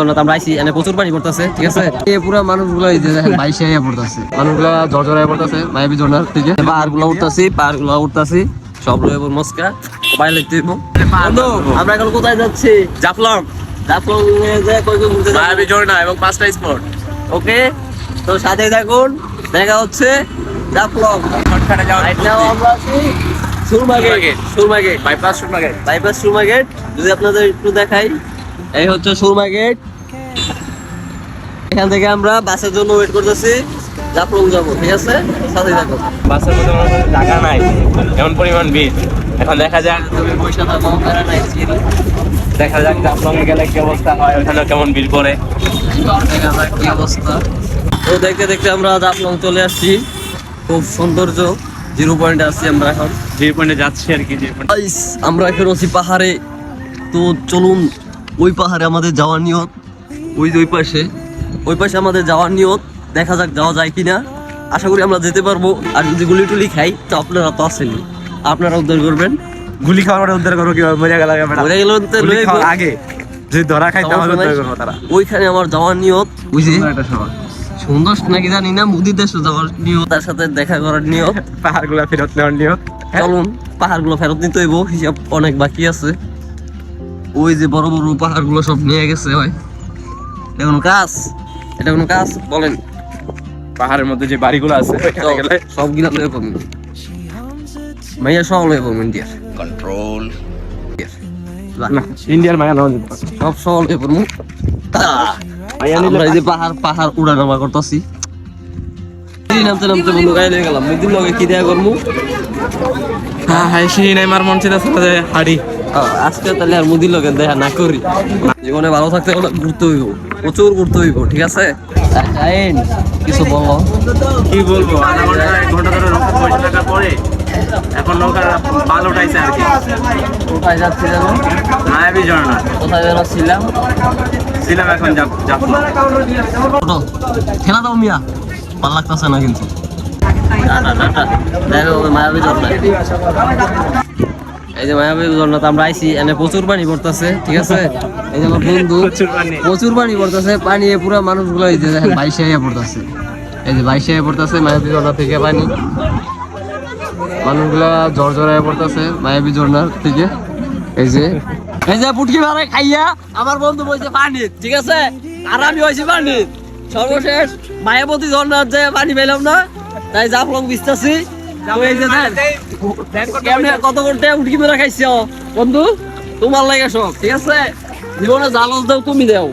ঝর্ণাতে আমরা আইছি, এনে প্রচুর পানি পড়তেছে, ঠিক আছে। এই পুরো মানুষগুলো এই যে দেখেন বাইশে আইয়া পড়তেছে, মানুষগুলো ঝরঝরাইয়া পড়তেছে মায়াবী ঝর্ণার থেকে। পাহাড়গুলো উঠতেছি সব রয়ে মস্কা বাইরে লিখতে হইব। বন্ধু আমরা এখন কোথায় যাচ্ছি? জাফলং মায়াবী ঝর্ণা এবং 5টা স্পট। ওকে, তো সাথে থাকুন, দেখা হচ্ছে জাফলং। শর্টকাটে যাওয়া আমরা আছি সুরমা গেট। যদি আপনাদের একটু দেখাই, এই হচ্ছে সুরমা গেট। এখান থেকে আমরা বাসের জন্য ওয়েট করতেছি, জাফলং যাবো, ঠিক আছে। সাথে থাকুন। বাসের মধ্যে কোনো জায়গা নাই, এমন পরিমাণ ভিড়। এখন দেখা যাক জাফলং গেলে কি অবস্থা হয়, ওখানে কেমন ভিড় পড়ে। কি অবস্থা। তো দেখতে দেখতে আমরা জাফলং চলে আসছি। খুব সৌন্দর্য জিরো পয়েন্টে আসছি আমরা এখন, জিরো পয়েন্টে যাচ্ছি আর কি। আমরা এখন আছি পাহাড়ে। তো চলুন, ওই পাহাড়ে আমাদের যাওয়ার নিয়ত, ওই পাশে আমাদের যাওয়ার নিয়ত। দেখা যাক যাওয়া যায় কিনা। আশা করি আমরা যেতে পারবো। আর যদি গুলি টুলি খাই তো আপনারা তো আসেনি, আপনারা উদ্ধার করবেন। গুলি খাওয়ার পরে উদ্ধার করবো কিভাবে? মজা গেল আগে যদি ধরা খাই তাহলে উদ্ধার করবো তারা। ওইখানে আমার যাওয়ার নিয়ত, বুঝি সুন্দর নাকি জানি না, মুদির দেশে যাওয়ার নিয়ত, তার সাথে দেখা করার নিয়ত, পাহাড়গুলো ফেরত নেওয়ার নিয়ত। চলুন পাহাড়গুলো ফেরত নিতে হইব, হিসাব অনেক বাকি আছে। ওই যে বড় বড় পাহাড়গুলো সব নিয়ে গেছে হয়। এটা কোনো কাজ বলেন? পাহাড়ের মধ্যে যে বাড়িগুলো আছে সবগুলা লয়ে পাবেন, মাইয়া সব লয়ে পাবেন। ইন্ডিয়ার কন্ট্রোল ইন্ডিয়ার মায়া নাও সব লয়ে পাবো। আমরা এই যে পাহাড় উড়ানামা করতেছি, নামতে বন্ধু গায়ে লেগে গেলাম। মুদির লগে কি দেয়া করবো? হ্যাঁ সিঁড়ি নাই মার মন চিন্তা হাড়ি। আজকে তাহলে আর মুদির লগে দেখা না করি। জীবনে ভালো থাকতে হলে ঘুরতে হইব, প্রচুর ঘুরতে হইব, ঠিক আছে। কিছু বলো? কি বলবো, আধা ঘন্টা 1 ঘন্টা ধরে নৌকা বসে থাকার পরে এখন নৌকার পাল উঠাইছে আর কি। কোথায় যাচ্ছি যেন? মায়াবী ঝর্ণা। কোথায় যেন ছিলাম এখন খেলা দাও মিয়া, ভাল লাগতেছে না কিন্তু। দেখো মায়াবী ঝর্ণা, এই যে মায়াবী ঝর্ণাতে আমরা আইছি, এনে প্রচুর পানি পড়তেছে, ঠিক আছে। এই যে আমার বন্ধু প্রচুর পানি পড়তেছে, পানি পুরো মানুষগুলো এই যে দেখেন বাইশে আইয়া পড়তেছে, এই যে বাইশে আইয়া পড়তেছে মায়াবী ঝর্ণা থেকে পানি। মানুষগুলা ঝরঝরাইয়া পড়তেছে মায়াবী ঝর্ণার থেকে। এই যে পুটকি মারে খাইয়া আমার বন্ধু বলছে পানি, ঠিক আছে। আর আমি হয়েছি পানি। সর্বশেষ মায়াবতী ঝর্ণার যে পানি পেলাম না, তাই জাফলং ভিজতেছি। কত করতে উটকি মেরা খাইছ বন্ধু, তোমার লাগে সব, ঠিক আছে। জীবনে জালস দাও, তুমি দাও।